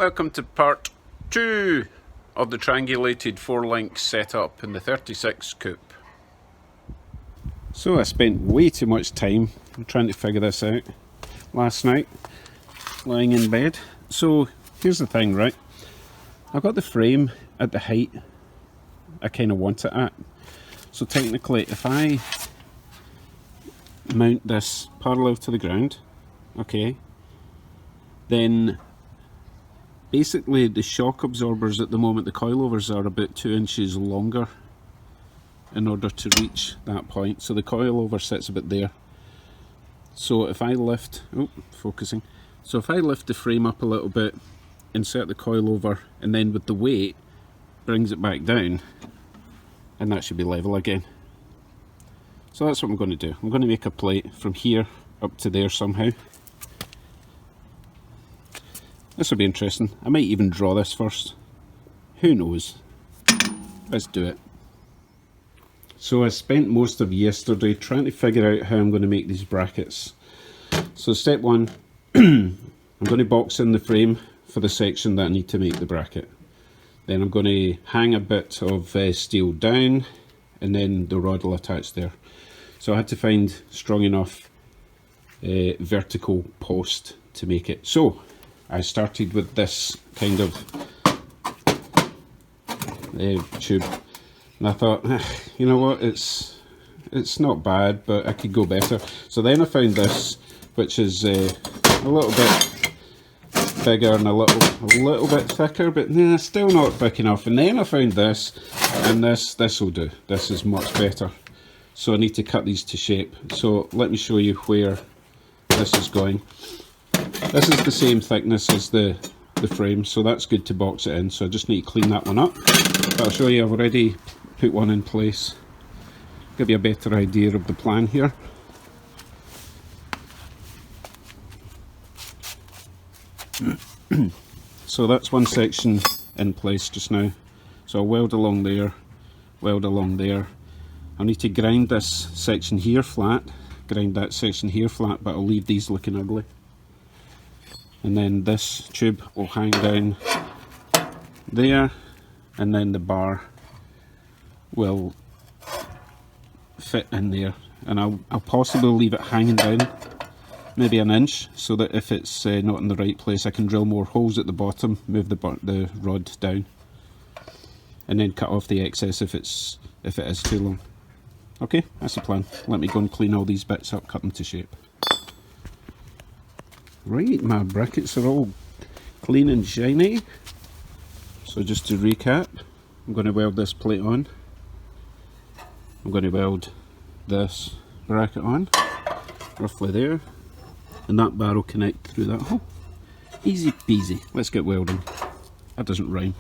Welcome to part 2 of the triangulated 4-link setup in the 36 Coupe. So I spent way too much time trying to figure this out last night, lying in bed. So here's the thing, right? I've got the frame at the height I kind of want it at. So technically if I mount this parallel to the ground, okay, then basically the shock absorbers at the moment, the coilovers are about 2 inches longer in order to reach that point. So the coilover sits about there. So if I lift, focusing. So if I lift the frame up a little bit, insert the coilover, and then with the weight, brings it back down, and that should be level again. So that's what I'm going to do. I'm going to make a plate from here up to there somehow. This will be interesting. I might even draw this first. Who knows? Let's do it. So I spent most of yesterday trying to figure out how I'm going to make these brackets. So step one, I'm going to box in the frame for the section that I need to make the bracket. Then I'm going to hang a bit of steel down, and then the rod will attach there. So I had to find strong enough vertical post to make it. So I started with this kind of tube, and I thought, you know what, it's not bad, but I could go better. So then I found this, which is a little bit bigger and a little bit thicker, but still not thick enough. And then I found this, and this will do. This is much better. So I need to cut these to shape. So let me show you where this is going. This is the same thickness as the frame, so that's good to box it in. So I just need to clean that one up. But I'll show you, I've already put one in place. Give you a better idea of the plan here. So that's one section in place just now. So I'll weld along there, weld along there. I'll need to grind this section here flat, grind that section here flat, but I'll leave these looking ugly. And then this tube will hang down there, and then the bar will fit in there. And I'll possibly leave it hanging down maybe an inch, so that if it's not in the right place, I can drill more holes at the bottom, move the rod down, and then cut off the excess if it is too long. Okay, that's the plan. Let me go and clean all these bits up, cut them to shape. Right, my brackets are all clean and shiny. So just to recap, I'm going to weld this plate on. I'm going to weld this bracket on, roughly there. And that bar will connect through that hole. Easy peasy. Let's get welding. That doesn't rhyme.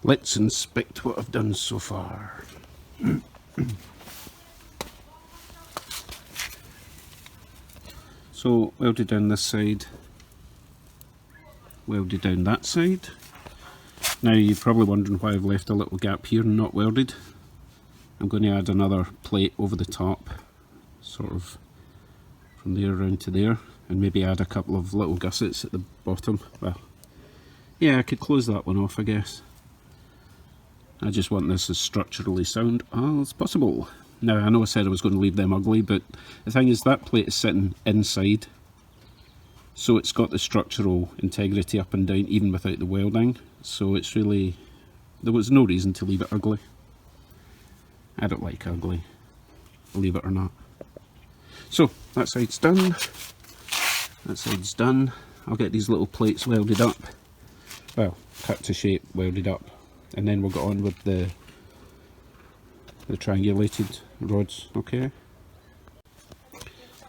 let's inspect what I've done so far. So welded down this side, welded down that side. Now you're probably wondering why I've left a little gap here and not welded. I'm going to add another plate over the top, sort of from there around to there, and maybe add a couple of little gussets at the bottom. Well, yeah, I could close that one off, I guess. I just want this as structurally sound as possible. Now, I know I said I was going to leave them ugly, but the thing is that plate is sitting inside, so it's got the structural integrity up and down even without the welding, so it's really, there was no reason to leave it ugly. I don't like ugly, believe it or not. So, that side's done, that side's done. I'll get these little plates welded up, well, cut to shape, welded up, and then we'll get on with the triangulated rods, okay?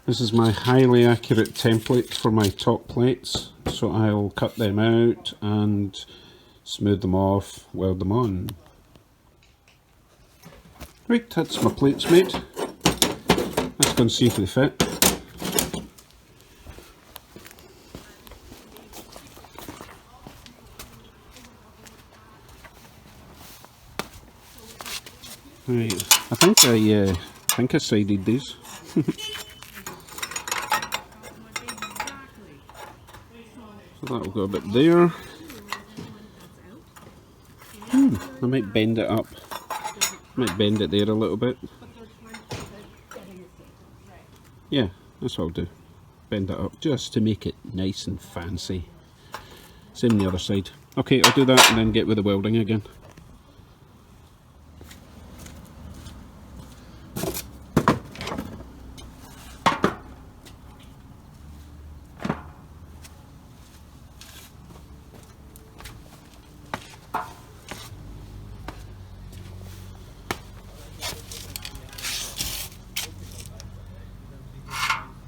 This is my highly accurate template for my top plates, so I'll cut them out and smooth them off, weld them on. Right, that's my plates made. Let's go and see if they fit. Right, I think I sided these. So that'll go a bit there. I might bend it up. Might bend it there a little bit. Yeah, that's what I'll do. Bend it up just to make it nice and fancy. Same on the other side. Okay, I'll do that and then get with the welding again.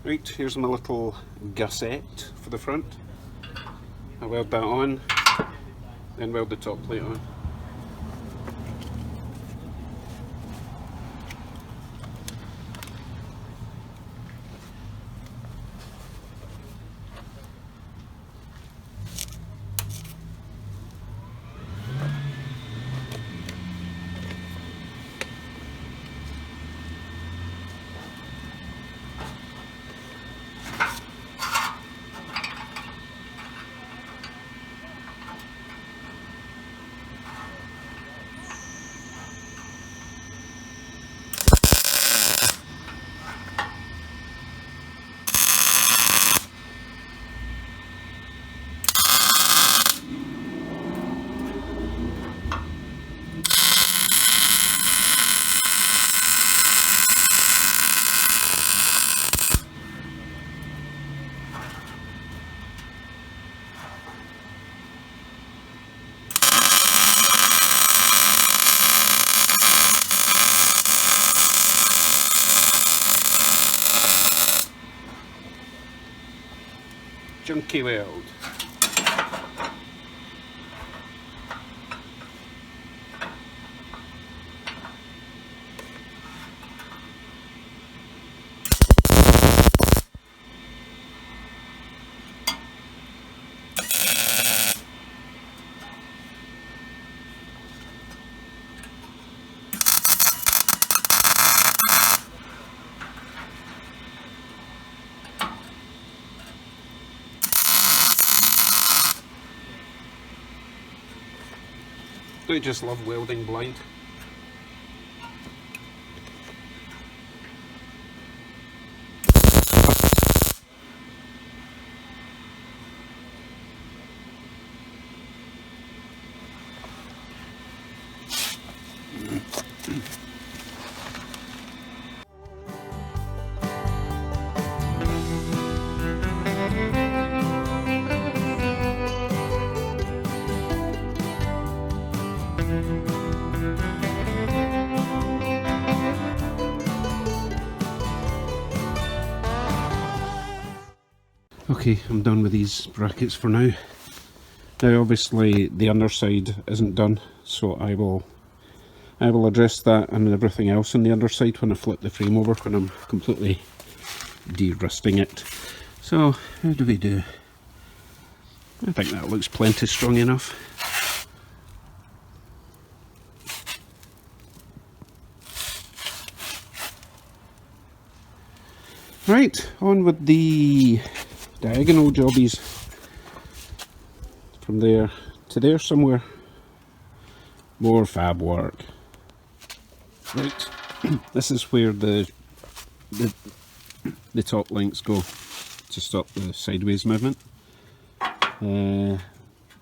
Right, here's my little gusset for the front. I weld that on, then weld the top plate on. Junky weld. I just love welding blind. Okay, I'm done with these brackets for now. Now obviously the underside isn't done, so I will address that and everything else on the underside when I flip the frame over, when I'm completely de-rusting it. So how do we do? I think that looks plenty strong enough. Right, on with the diagonal jobbies. From there to there somewhere. More fab work. Right, this is where the top links go to stop the sideways movement.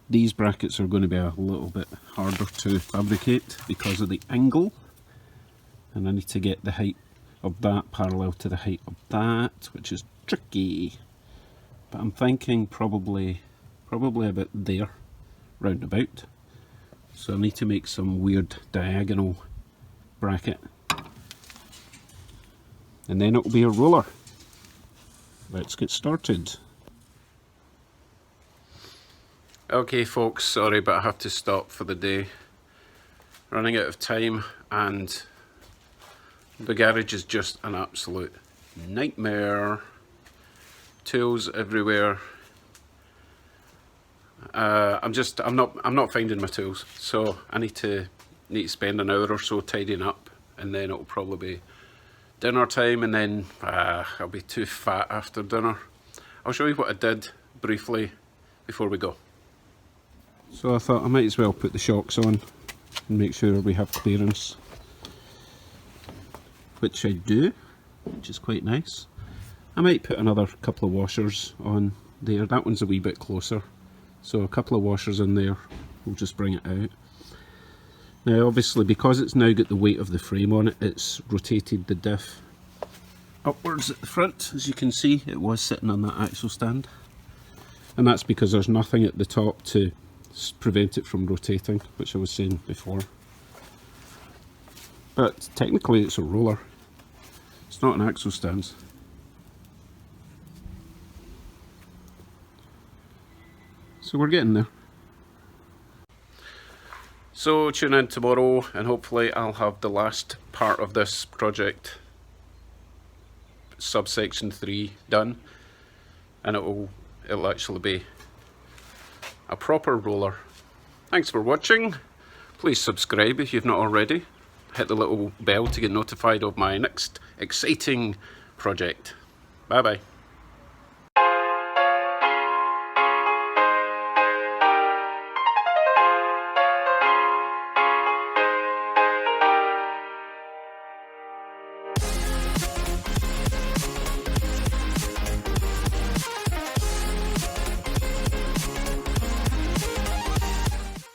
These brackets are going to be a little bit harder to fabricate because of the angle, and I need to get the height of that parallel to the height of that, which is tricky. But I'm thinking probably about there, roundabout. So I need to make some weird diagonal bracket, and then it'll be a roller. Let's get started. Okay folks, sorry but I have to stop for the day. Running out of time and the garage is just an absolute nightmare. Tools everywhere. I'm not finding my tools, so I need to spend an hour or so tidying up, and then it'll probably be dinner time, and then I'll be too fat after dinner. I'll show you what I did briefly before we go. So I thought I might as well put the shocks on and make sure we have clearance, which I do, which is quite nice. I might put another couple of washers on there. That one's a wee bit closer, so a couple of washers in there will just bring it out. Now obviously, because it's now got the weight of the frame on it, it's rotated the diff upwards at the front. As you can see, it was sitting on that axle stand, and that's because there's nothing at the top to prevent it from rotating, which I was saying before. But technically it's a roller, it's not an axle stand. So we're getting there. So tune in tomorrow and hopefully I'll have the last part of this project, subsection 3, done, and it'll actually be a proper roller. Thanks for watching. Please subscribe if you've not already. Hit the little bell to get notified of my next exciting project. Bye bye.